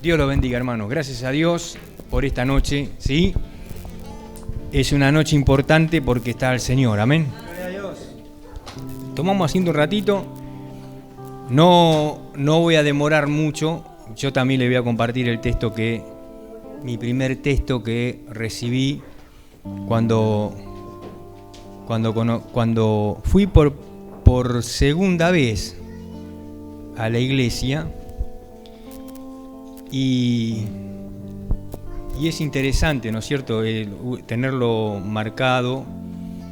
Dios lo bendiga, hermanos. Gracias a Dios por esta noche, ¿sí? Es una noche importante porque está el Señor, amén. Gloria a Dios. Tomamos asiento un ratito. No voy a demorar mucho. Yo también le voy a compartir el texto mi primer texto que recibí cuando fui por segunda vez a la iglesia. Y es interesante, ¿no es cierto?, tenerlo marcado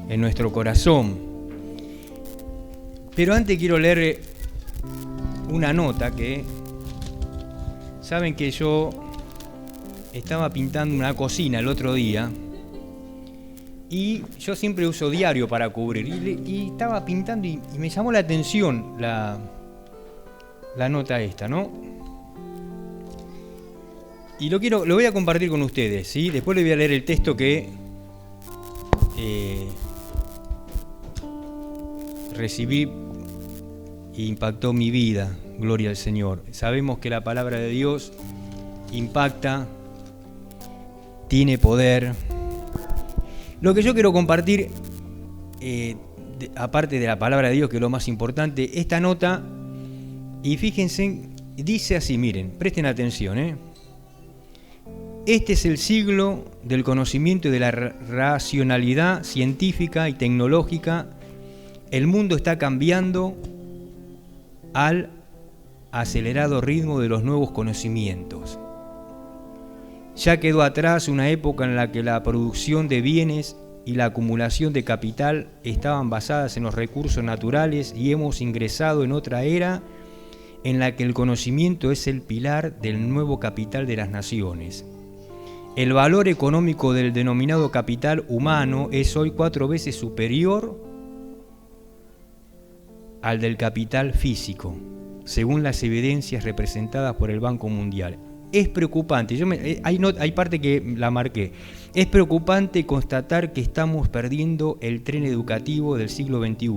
en nuestro corazón. Pero antes quiero leer una nota que... Saben que yo estaba pintando una cocina el otro día y yo siempre uso diario para cubrir. Y estaba pintando y me llamó la atención la nota esta, ¿no? Y lo voy a compartir con ustedes, ¿sí? Después les voy a leer el texto que recibí e impactó mi vida. Gloria al Señor. Sabemos que la palabra de Dios impacta, tiene poder. Lo que yo quiero compartir, aparte de la palabra de Dios, que es lo más importante, esta nota, y fíjense, dice así, miren, presten atención, Este es el siglo del conocimiento y de la racionalidad científica y tecnológica. El mundo está cambiando al acelerado ritmo de los nuevos conocimientos. Ya quedó atrás una época en la que la producción de bienes y la acumulación de capital estaban basadas en los recursos naturales y hemos ingresado en otra era en la que el conocimiento es el pilar del nuevo capital de las naciones. El valor económico del denominado capital humano es hoy 4 veces superior al del capital físico, según las evidencias representadas por el Banco Mundial. Es preocupante, hay parte que la marqué, es preocupante constatar que estamos perdiendo el tren educativo del siglo XXI,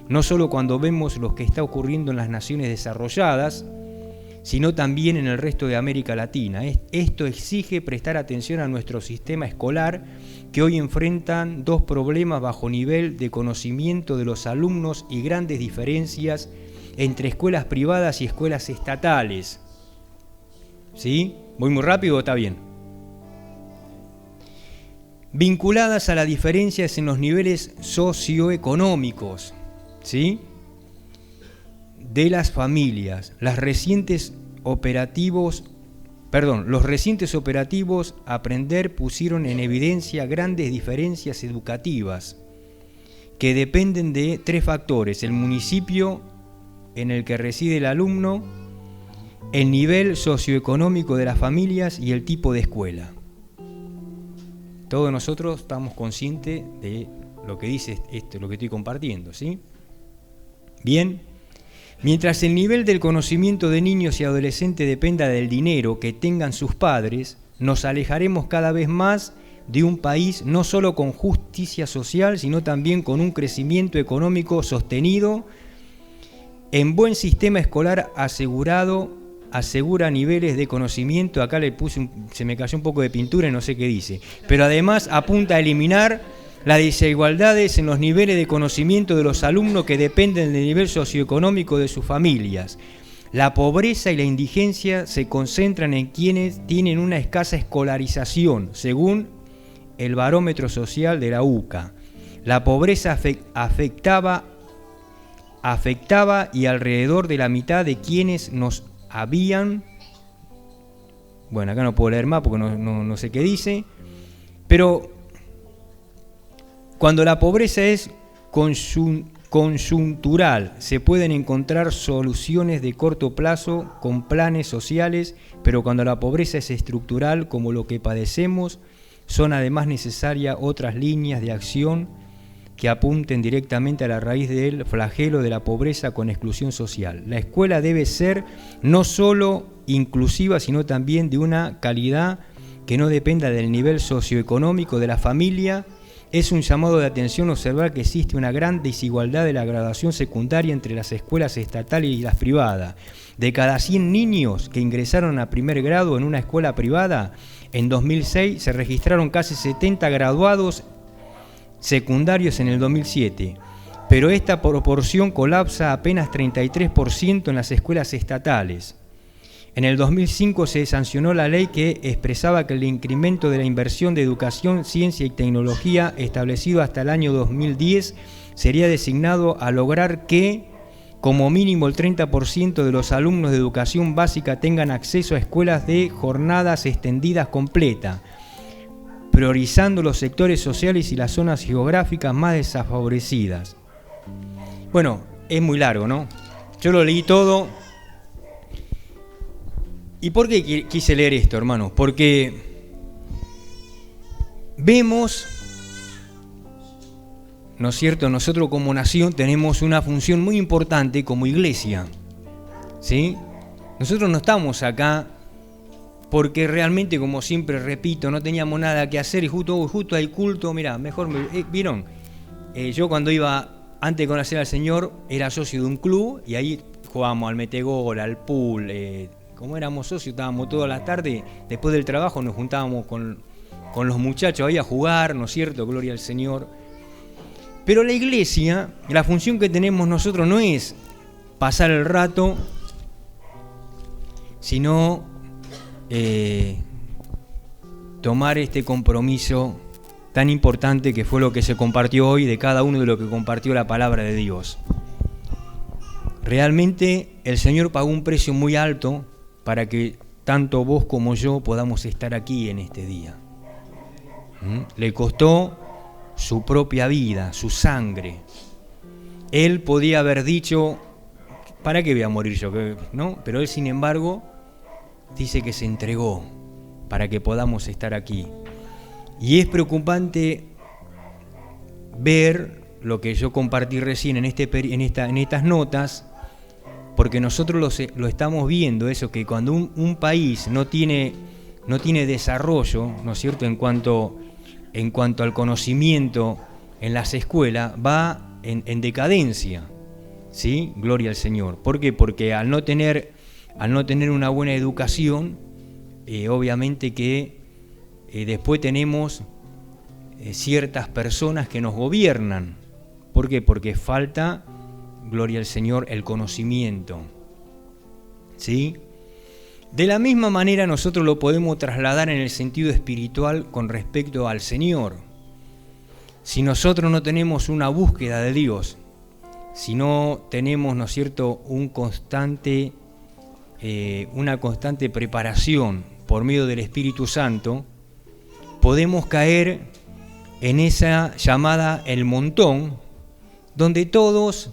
no solo cuando vemos lo que está ocurriendo en las naciones desarrolladas, sino también en el resto de América Latina. Esto exige prestar atención a nuestro sistema escolar, que hoy enfrentan 2 problemas bajo nivel de conocimiento de los alumnos y grandes diferencias entre escuelas privadas y escuelas estatales. ¿Sí? ¿Voy muy rápido o está bien? Vinculadas a las diferencias en los niveles socioeconómicos, ¿sí?, de las familias. Los recientes operativos Aprender pusieron en evidencia grandes diferencias educativas que dependen de 3 factores: el municipio en el que reside el alumno, el nivel socioeconómico de las familias y el tipo de escuela. Todos nosotros estamos conscientes de lo que dice esto, lo que estoy compartiendo, ¿sí? Bien. Mientras el nivel del conocimiento de niños y adolescentes dependa del dinero que tengan sus padres, nos alejaremos cada vez más de un país no solo con justicia social, sino también con un crecimiento económico sostenido. En buen sistema escolar asegura niveles de conocimiento. Acá le puse, se me cayó un poco de pintura y no sé qué dice. Pero además apunta a eliminar las desigualdades en los niveles de conocimiento de los alumnos que dependen del nivel socioeconómico de sus familias. La pobreza y la indigencia se concentran en quienes tienen una escasa escolarización, según el barómetro social de la UCA. La pobreza afectaba y alrededor de la mitad de quienes nos habían... Bueno, acá no puedo leer más porque no sé qué dice, pero... Cuando la pobreza es coyuntural, se pueden encontrar soluciones de corto plazo con planes sociales, pero cuando la pobreza es estructural, como lo que padecemos, son además necesarias otras líneas de acción que apunten directamente a la raíz del flagelo de la pobreza con exclusión social. La escuela debe ser no solo inclusiva, sino también de una calidad que no dependa del nivel socioeconómico de la familia, Es un llamado de atención observar que existe una gran desigualdad de la graduación secundaria entre las escuelas estatales y las privadas. De cada 100 niños que ingresaron a primer grado en una escuela privada, en 2006 se registraron casi 70 graduados secundarios en el 2007. Pero esta proporción colapsa a apenas 33% en las escuelas estatales. En el 2005 se sancionó la ley que expresaba que el incremento de la inversión de educación, ciencia y tecnología establecido hasta el año 2010 sería designado a lograr que, como mínimo, el 30% de los alumnos de educación básica tengan acceso a escuelas de jornadas extendidas completa, priorizando los sectores sociales y las zonas geográficas más desfavorecidas. Bueno, es muy largo, ¿no? Yo lo leí todo. ¿Y por qué quise leer esto, hermanos? Porque vemos, ¿no es cierto?, nosotros como nación tenemos una función muy importante como iglesia, ¿sí? Nosotros no estamos acá porque realmente, como siempre repito, no teníamos nada que hacer y justo hay culto, mirá, mejor ¿vieron? Yo cuando iba, antes de conocer al Señor, era socio de un club y ahí jugábamos al metegol, al pool. Como éramos socios, estábamos toda la tarde, después del trabajo nos juntábamos con los muchachos ahí a jugar, ¿no es cierto? Gloria al Señor. Pero la iglesia, la función que tenemos nosotros no es pasar el rato, sino tomar este compromiso tan importante que fue lo que se compartió hoy de cada uno de lo que compartió la palabra de Dios. Realmente el Señor pagó un precio muy alto para que tanto vos como yo podamos estar aquí en este día. Le costó su propia vida, su sangre. Él podía haber dicho, ¿para qué voy a morir yo? ¿No? Pero él, sin embargo, dice que se entregó para que podamos estar aquí. Y es preocupante ver lo que yo compartí recién en estas notas, porque nosotros lo estamos viendo, eso que cuando un país no tiene desarrollo, ¿no es cierto?, en cuanto al conocimiento en las escuelas, va en decadencia, ¿sí? Gloria al Señor. ¿Por qué? Porque al no tener una buena educación, obviamente que después tenemos ciertas personas que nos gobiernan. ¿Por qué? Porque falta, gloria al Señor, el conocimiento, ¿sí? De la misma manera nosotros lo podemos trasladar en el sentido espiritual con respecto al Señor. Si nosotros no tenemos una búsqueda de Dios, si no tenemos, ¿no es cierto?, una constante preparación por medio del Espíritu Santo, podemos caer en esa llamada el montón, donde todos,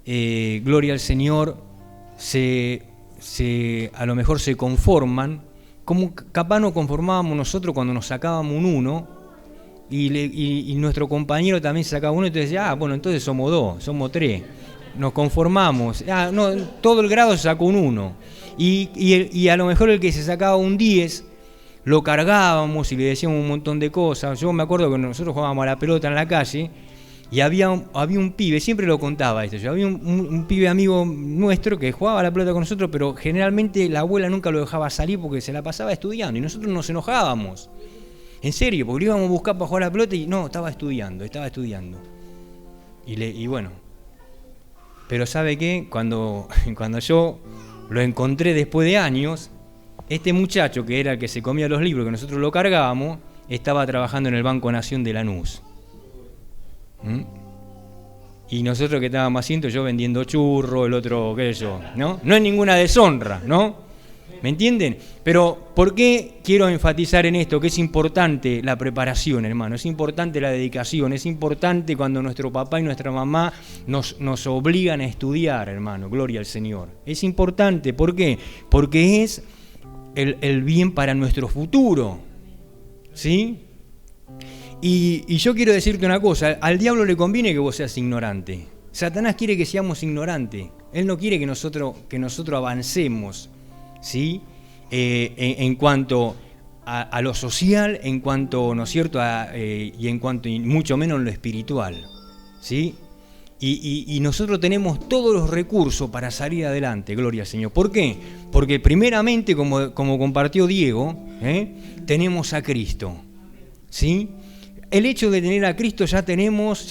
gloria al Señor, a lo mejor se conforman, como capaz nos conformábamos nosotros cuando nos sacábamos un 1 y nuestro compañero también sacaba 1, entonces decía, bueno, entonces somos 2, somos 3, nos conformamos, no, todo el grado se sacó un 1 y a lo mejor el que se sacaba un 10 lo cargábamos y le decíamos un montón de cosas. Yo me acuerdo que nosotros jugábamos a la pelota en la calle y había un pibe, siempre lo contaba esto, había un pibe amigo nuestro que jugaba a la pelota con nosotros, pero generalmente la abuela nunca lo dejaba salir porque se la pasaba estudiando y nosotros nos enojábamos, en serio, porque lo íbamos a buscar para jugar a la pelota y no, estaba estudiando. Y bueno, pero ¿sabe qué? Cuando yo lo encontré después de años, este muchacho que era el que se comía los libros, que nosotros lo cargábamos, estaba trabajando en el Banco Nación de Lanús. Y nosotros que estábamos haciendo, yo vendiendo churro, el otro, qué sé yo, ¿no? No es ninguna deshonra, ¿no? ¿Me entienden? Pero, ¿por qué quiero enfatizar en esto? Que es importante la preparación, hermano, es importante la dedicación, es importante cuando nuestro papá y nuestra mamá nos obligan a estudiar, hermano, gloria al Señor. Es importante, ¿por qué? Porque es el bien para nuestro futuro, ¿sí? Y yo quiero decirte una cosa, al diablo le conviene que vos seas ignorante. Satanás quiere que seamos ignorantes. Él no quiere que nosotros avancemos, ¿sí? En cuanto a lo social en cuanto, ¿no es cierto?, y en cuanto y mucho menos en lo espiritual, ¿sí? Y nosotros tenemos todos los recursos para salir adelante, gloria al Señor. ¿Por qué? Porque primeramente, como compartió Diego, tenemos a Cristo, ¿sí? El hecho de tener a Cristo tenemos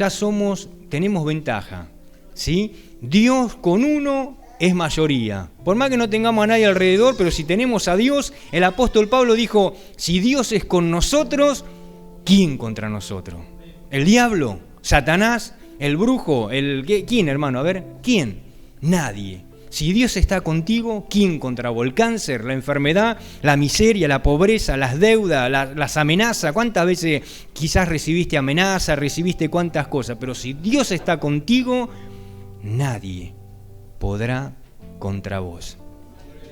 ventaja, ¿sí? Dios con uno es mayoría. Por más que no tengamos a nadie alrededor, pero si tenemos a Dios, el apóstol Pablo dijo, si Dios es con nosotros, ¿quién contra nosotros? ¿El diablo? ¿Satanás? ¿El brujo? ¿Quién, hermano? A ver, ¿quién? Nadie. Si Dios está contigo, ¿quién contra vos? El cáncer, la enfermedad, la miseria, la pobreza, las deudas, las amenazas. ¿Cuántas veces quizás recibiste amenazas, recibiste cuántas cosas? Pero si Dios está contigo, nadie podrá contra vos.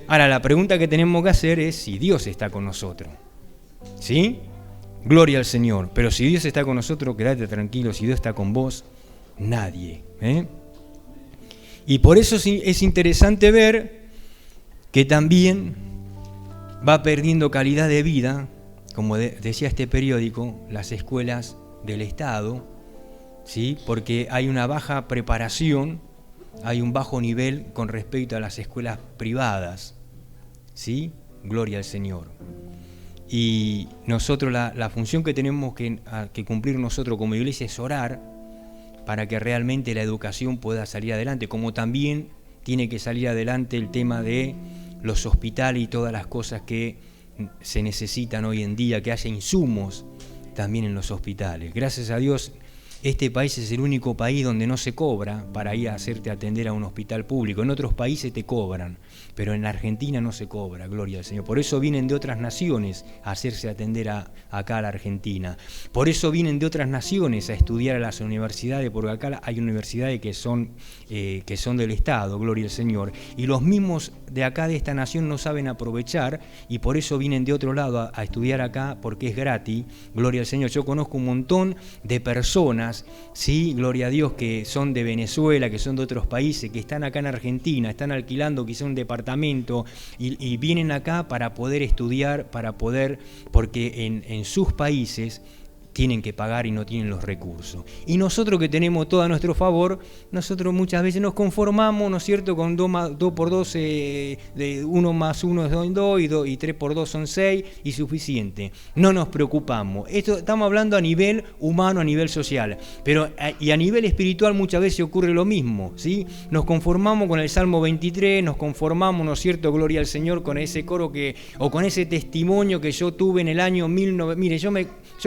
Ahora, la pregunta que tenemos que hacer es si Dios está con nosotros. ¿Sí? Gloria al Señor. Pero si Dios está con nosotros, quédate tranquilo. Si Dios está con vos, nadie. Y por eso es interesante ver que también va perdiendo calidad de vida, como decía este periódico, las escuelas del Estado, ¿sí? Porque hay una baja preparación, hay un bajo nivel con respecto a las escuelas privadas, ¿sí? Gloria al Señor. Y nosotros la función que tenemos que cumplir nosotros como iglesia es orar para que realmente la educación pueda salir adelante, como también tiene que salir adelante el tema de los hospitales y todas las cosas que se necesitan hoy en día, que haya insumos también en los hospitales. Gracias a Dios, este país es el único país donde no se cobra para ir a hacerte atender a un hospital público. En otros países te cobran, pero en la Argentina no se cobra, gloria al Señor. Por eso vienen de otras naciones a hacerse atender acá a la Argentina. Por eso vienen de otras naciones a estudiar a las universidades, porque acá hay universidades que son del Estado, gloria al Señor. Y los mismos de acá de esta nación no saben aprovechar y por eso vienen de otro lado a estudiar acá porque es gratis, gloria al Señor. Yo conozco un montón de personas, sí, gloria a Dios, que son de Venezuela, que son de otros países, que están acá en Argentina, están alquilando quizá un departamento y vienen acá para poder estudiar, porque en sus países tienen que pagar y no tienen los recursos. Y nosotros que tenemos todo a nuestro favor, nosotros muchas veces nos conformamos, ¿no es cierto?, con 2 por 2, de 1 más 1 es 2, y 3 por 2 son 6, y suficiente. No nos preocupamos. Esto estamos hablando a nivel humano, a nivel social, pero y a nivel espiritual muchas veces ocurre lo mismo, ¿sí? Nos conformamos con el Salmo 23, nos conformamos, ¿no es cierto?, gloria al Señor, con ese coro o con ese testimonio que yo tuve en el año 1900. Mire, yo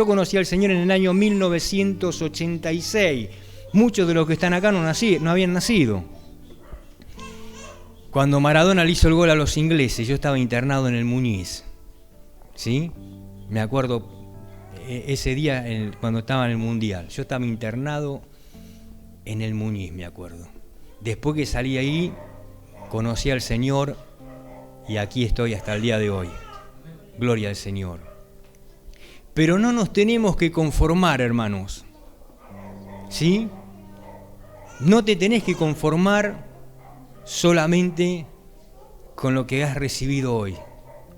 conocí al Señor en el año 1986. Muchos de los que están acá no habían nacido. Cuando Maradona le hizo el gol a los ingleses, yo estaba internado en el Muñiz. ¿Sí? Me acuerdo ese día cuando estaba en el Mundial. Yo estaba internado en el Muñiz, me acuerdo. Después que salí ahí, conocí al Señor y aquí estoy hasta el día de hoy. Gloria al Señor. Pero no nos tenemos que conformar, hermanos. ¿Sí? No te tenés que conformar solamente con lo que has recibido hoy,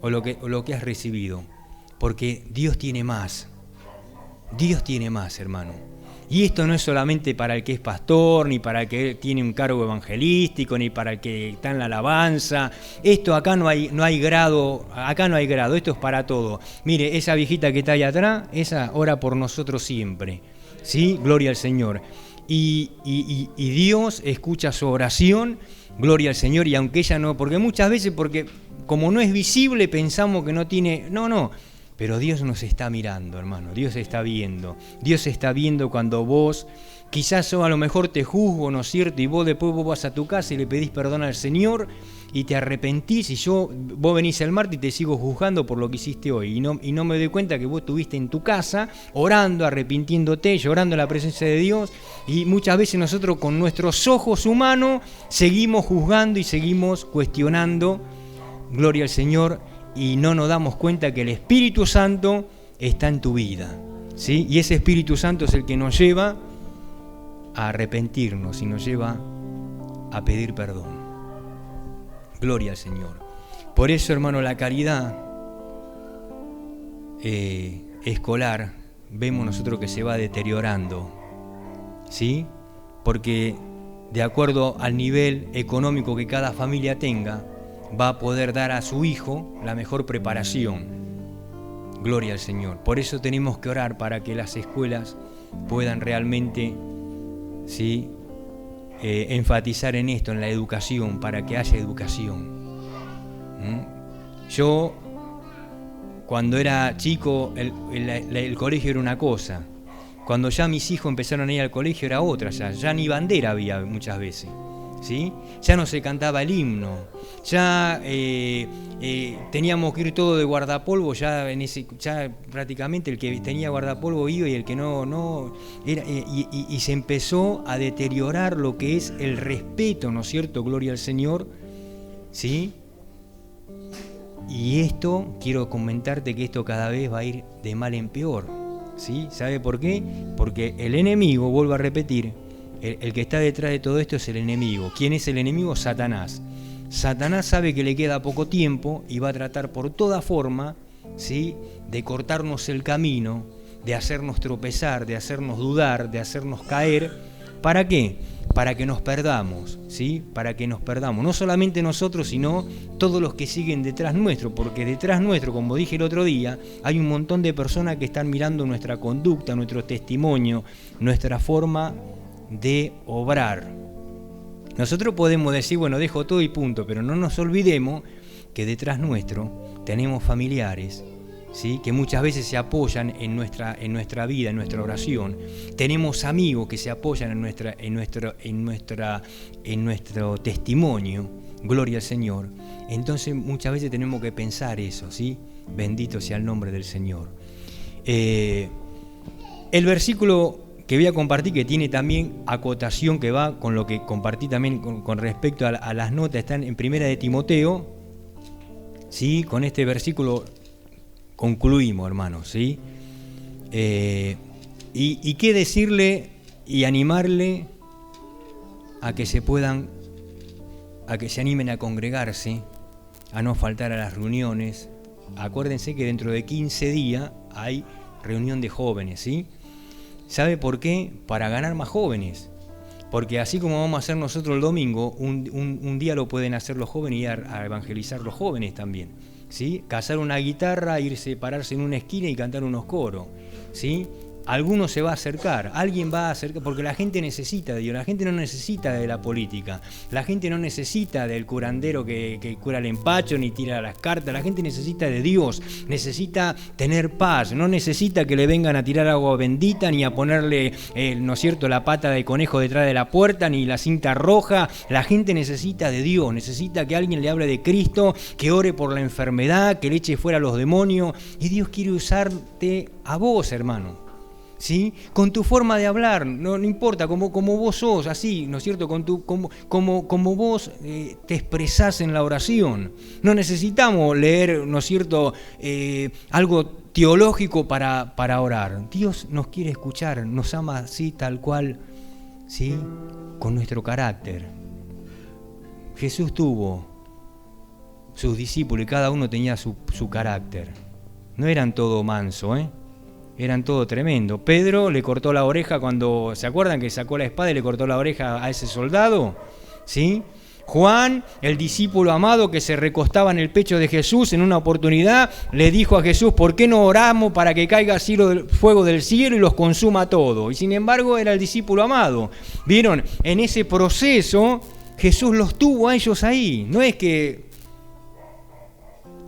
o lo que has recibido, porque Dios tiene más. Dios tiene más, hermano. Y esto no es solamente para el que es pastor, ni para el que tiene un cargo evangelístico, ni para el que está en la alabanza. Esto acá no hay grado, esto es para todo. Mire, esa viejita que está ahí atrás, esa ora por nosotros siempre. ¿Sí? Gloria al Señor. Y Dios escucha su oración, gloria al Señor, y aunque ella no, porque muchas veces, como no es visible, pensamos que no tiene, no. Pero Dios nos está mirando, hermano. Dios está viendo. Dios está viendo cuando vos, quizás yo a lo mejor te juzgo, ¿no es cierto? Y vos después vas a tu casa y le pedís perdón al Señor y te arrepentís. Y vos venís el martes y te sigo juzgando por lo que hiciste hoy. Y no me doy cuenta que vos estuviste en tu casa orando, arrepintiéndote, llorando en la presencia de Dios. Y muchas veces nosotros con nuestros ojos humanos seguimos juzgando y seguimos cuestionando. Gloria al Señor. Y no nos damos cuenta que el Espíritu Santo está en tu vida, ¿sí? Y ese Espíritu Santo es el que nos lleva a arrepentirnos y nos lleva a pedir perdón. Gloria al Señor. Por eso, hermano, la caridad escolar vemos nosotros que se va deteriorando, ¿sí? Porque de acuerdo al nivel económico que cada familia tenga, va a poder dar a su hijo la mejor preparación. Gloria al Señor. Por eso tenemos que orar para que las escuelas puedan realmente, ¿sí?, enfatizar en esto, en la educación, para que haya educación. Yo, cuando era chico, el colegio era una cosa. Cuando ya mis hijos empezaron a ir al colegio era otra, ya ni bandera había muchas veces, ¿sí? Ya no se cantaba el himno, ya teníamos que ir todo de guardapolvo, ya prácticamente el que tenía guardapolvo iba y el que no era, y se empezó a deteriorar lo que es el respeto, ¿no es cierto? Gloria al Señor, ¿sí? Y esto, quiero comentarte que esto cada vez va a ir de mal en peor. ¿Sí? ¿Sabe por qué? Porque el enemigo, vuelvo a repetir, el que está detrás de todo esto es el enemigo. ¿Quién es el enemigo? Satanás. Satanás sabe que le queda poco tiempo y va a tratar por toda forma, ¿sí?, de cortarnos el camino, de hacernos tropezar, de hacernos dudar, de hacernos caer. ¿Para qué? Para que nos perdamos, ¿sí? Para que nos perdamos. No solamente nosotros, sino todos los que siguen detrás nuestro, porque detrás nuestro, como dije el otro día, hay un montón de personas que están mirando nuestra conducta, nuestro testimonio, nuestra forma de obrar. Nosotros podemos decir, bueno, dejo todo y punto, pero no nos olvidemos que detrás nuestro tenemos familiares, ¿sí?, que muchas veces se apoyan en nuestra vida, en nuestra oración. Tenemos amigos que se apoyan en nuestro testimonio. Gloria al Señor. Entonces muchas veces tenemos que pensar eso, ¿sí? Bendito sea el nombre del Señor. El versículo que voy a compartir, que tiene también acotación, que va con lo que compartí también con respecto a las notas, están en Primera de Timoteo, ¿sí? Con este versículo concluimos, hermanos, ¿sí? Y qué decirle y animarle a que se animen a congregarse, a no faltar a las reuniones. Acuérdense que dentro de 15 días hay reunión de jóvenes, ¿sí? ¿Sabe por qué? Para ganar más jóvenes. Porque así como vamos a hacer nosotros el domingo, un día lo pueden hacer los jóvenes y a evangelizar los jóvenes también, ¿sí? Cazar una guitarra, pararse en una esquina y cantar unos coros, ¿sí? Alguno se va a acercar, alguien va a acercar, porque la gente necesita de Dios, la gente no necesita de la política, la gente no necesita del curandero que cura el empacho ni tira las cartas, la gente necesita de Dios, necesita tener paz, no necesita que le vengan a tirar agua bendita ni a ponerle, ¿no es cierto?, la pata de conejo detrás de la puerta ni la cinta roja. La gente necesita de Dios, necesita que alguien le hable de Cristo, que ore por la enfermedad, que le eche fuera a los demonios, y Dios quiere usarte a vos, hermano, ¿sí? Con tu forma de hablar, no importa, como vos sos, así, ¿no es cierto? Como vos te expresás en la oración. No necesitamos leer, ¿no es cierto?, algo teológico para orar. Dios nos quiere escuchar, nos ama así, tal cual, ¿sí?, con nuestro carácter. Jesús tuvo sus discípulos y cada uno tenía su carácter. No eran todo manso, eran todo tremendo. Pedro le cortó la oreja cuando, ¿se acuerdan que sacó la espada y le cortó la oreja a ese soldado? ¿Sí? Juan, el discípulo amado que se recostaba en el pecho de Jesús, en una oportunidad le dijo a Jesús: ¿por qué no oramos para que caiga fuego del cielo y los consuma todo? Y sin embargo era el discípulo amado. ¿Vieron? En ese proceso Jesús los tuvo a ellos ahí. No es que...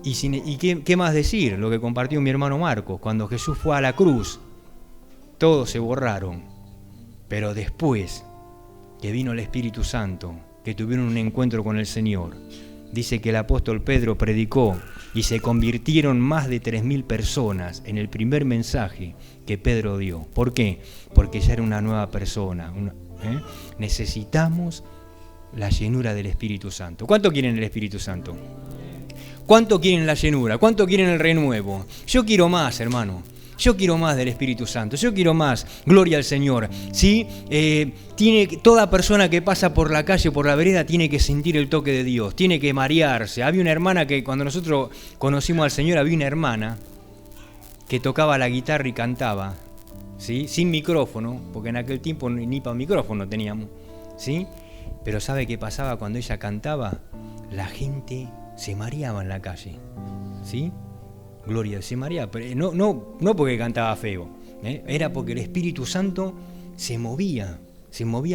¿Y qué más decir? Lo que compartió mi hermano Marcos, cuando Jesús fue a la cruz, todos se borraron, pero después que vino el Espíritu Santo, que tuvieron un encuentro con el Señor, dice que el apóstol Pedro predicó y se convirtieron más de 3.000 personas en el primer mensaje que Pedro dio. ¿Por qué? Porque ya era una nueva persona. Necesitamos la llenura del Espíritu Santo. ¿Cuánto quieren el Espíritu Santo? ¿Cuánto quieren la llenura? ¿Cuánto quieren el renuevo? Yo quiero más, hermano. Yo quiero más del Espíritu Santo. Yo quiero más. Gloria al Señor. ¿Sí? Toda persona que pasa por la calle, por la vereda, tiene que sentir el toque de Dios. Tiene que marearse. Había una hermana que cuando nosotros conocimos al Señor, había una hermana que tocaba la guitarra y cantaba, ¿sí? Sin micrófono, porque en aquel tiempo ni para micrófono teníamos, ¿sí? Pero ¿sabe qué pasaba cuando ella cantaba? La gente se mareaba en la calle, ¿sí? Gloria, se mareaba, pero no porque cantaba feo, era porque el Espíritu Santo se movía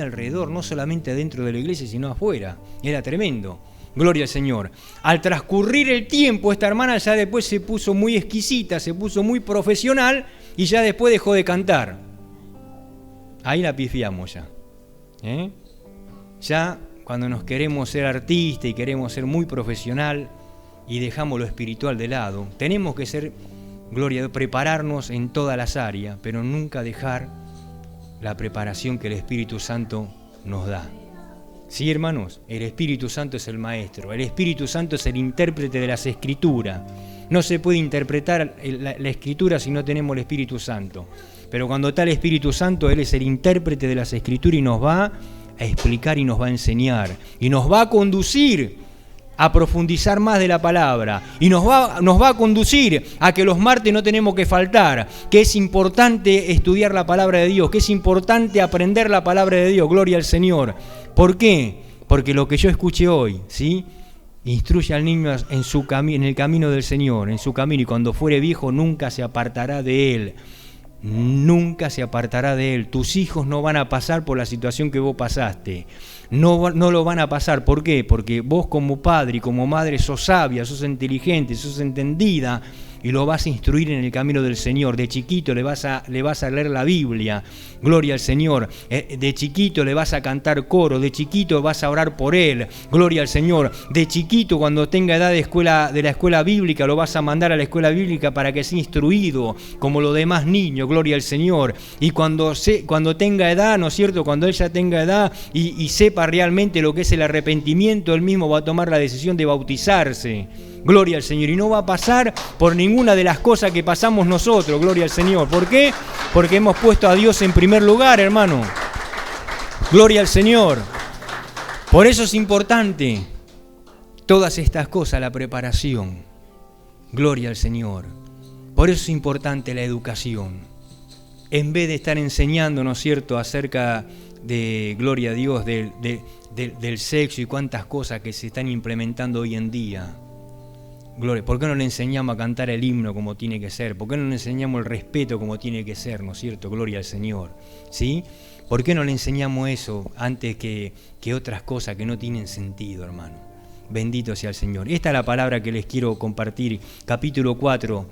alrededor, no solamente dentro de la iglesia, sino afuera. Era tremendo. Gloria al Señor. Al transcurrir el tiempo, esta hermana ya después se puso muy exquisita, se puso muy profesional y ya después dejó de cantar. Ahí la pifiamos ya. Ya cuando nos queremos ser artistas y queremos ser muy profesional y dejamos lo espiritual de lado, tenemos que ser, gloria, prepararnos en todas las áreas, pero nunca dejar la preparación que el Espíritu Santo nos da. Sí, hermanos, el Espíritu Santo es el maestro, el Espíritu Santo es el intérprete de las Escrituras. No se puede interpretar la Escritura si no tenemos el Espíritu Santo. Pero cuando está el Espíritu Santo, Él es el intérprete de las Escrituras y nos va a explicar y nos va a enseñar. Y nos va a conducir a profundizar más de la palabra. Y nos va a conducir a que los martes no tenemos que faltar. Que es importante estudiar la palabra de Dios. Que es importante aprender la palabra de Dios. Gloria al Señor. ¿Por qué? Porque lo que yo escuché hoy, ¿sí? Instruye al niño en el camino del Señor, en su camino, y cuando fuere viejo nunca se apartará de él. Nunca se apartará de él. Tus hijos no van a pasar por la situación que vos pasaste. No lo van a pasar. ¿Por qué? Porque vos como padre y como madre sos sabia, sos inteligente, sos entendida y lo vas a instruir en el camino del Señor. De chiquito le vas a leer la Biblia. Gloria al Señor. De chiquito le vas a cantar coro. De chiquito vas a orar por él. Gloria al Señor. De chiquito, cuando tenga edad de la escuela bíblica, lo vas a mandar a la escuela bíblica para que sea instruido como los demás niños. Gloria al Señor. Y cuando tenga edad, ¿no es cierto? Cuando ella tenga edad y sepa realmente lo que es el arrepentimiento, él mismo va a tomar la decisión de bautizarse. Gloria al Señor. Y no va a pasar por ninguna de las cosas que pasamos nosotros. Gloria al Señor. ¿Por qué? Porque hemos puesto a Dios en primer lugar, hermano. Gloria al Señor. Por eso es importante todas estas cosas, la preparación. Gloria al Señor. Por eso es importante la educación. En vez de estar enseñando, ¿no es cierto?, acerca de, gloria a Dios, del sexo y cuántas cosas que se están implementando hoy en día. Gloria, ¿por qué no le enseñamos a cantar el himno como tiene que ser? ¿Por qué no le enseñamos el respeto como tiene que ser, ¿no es cierto? Gloria al Señor, ¿sí? ¿Por qué no le enseñamos eso antes que otras cosas que no tienen sentido, hermano? Bendito sea el Señor. Esta es la palabra que les quiero compartir. Capítulo 4,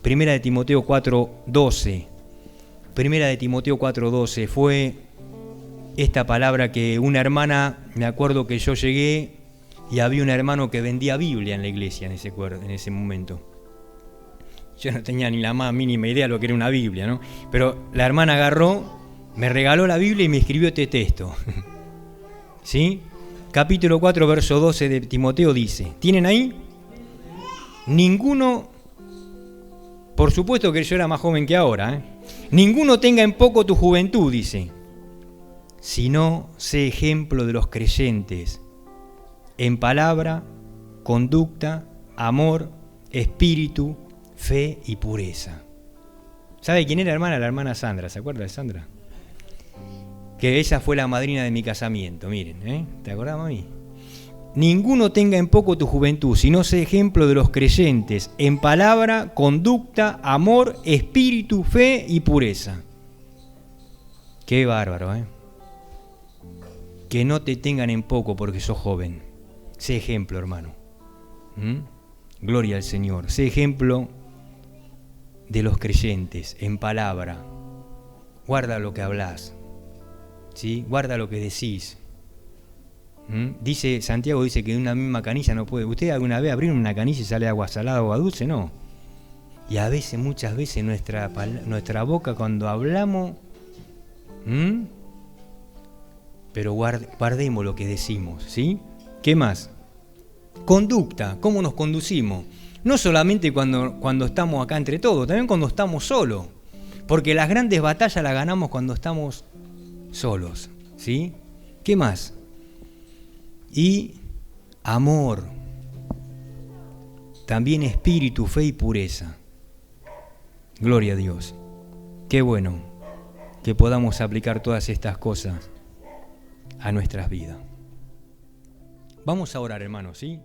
Primera de Timoteo 4:12. Primera de Timoteo 4:12 fue esta palabra que una hermana, me acuerdo que yo llegué y había un hermano que vendía Biblia en la iglesia en ese momento. Yo no tenía ni la más mínima idea de lo que era una Biblia, ¿no? Pero la hermana agarró, me regaló la Biblia y me escribió este texto. ¿Sí? Capítulo 4, verso 12 de Timoteo dice, ¿tienen ahí? Ninguno, por supuesto que yo era más joven que ahora, ninguno tenga en poco tu juventud, dice, sino sé ejemplo de los creyentes, en palabra, conducta, amor, espíritu, fe y pureza. ¿Sabe quién era, hermana? La hermana Sandra, ¿se acuerda de Sandra? Que ella fue la madrina de mi casamiento, miren, ¿te acordás, mami? Ninguno tenga en poco tu juventud, sino sé ejemplo de los creyentes, en palabra, conducta, amor, espíritu, fe y pureza. Qué bárbaro, Que no te tengan en poco porque sos joven. Sé ejemplo, hermano. Gloria al Señor. Sé ejemplo de los creyentes en palabra. Guarda lo que hablas. ¿Sí? Guarda lo que decís. Dice, Santiago dice que una misma canilla no puede. ¿Usted alguna vez abrió una canilla y sale agua salada o agua dulce? No. Y a veces, muchas veces, nuestra boca cuando hablamos, pero guardemos lo que decimos, ¿sí? ¿Qué más? Conducta, ¿cómo nos conducimos? No solamente cuando estamos acá entre todos, también cuando estamos solos. Porque las grandes batallas las ganamos cuando estamos solos, ¿sí? ¿Qué más? Y amor, también espíritu, fe y pureza. Gloria a Dios. Qué bueno que podamos aplicar todas estas cosas a nuestras vidas. Vamos a orar, hermanos, ¿sí?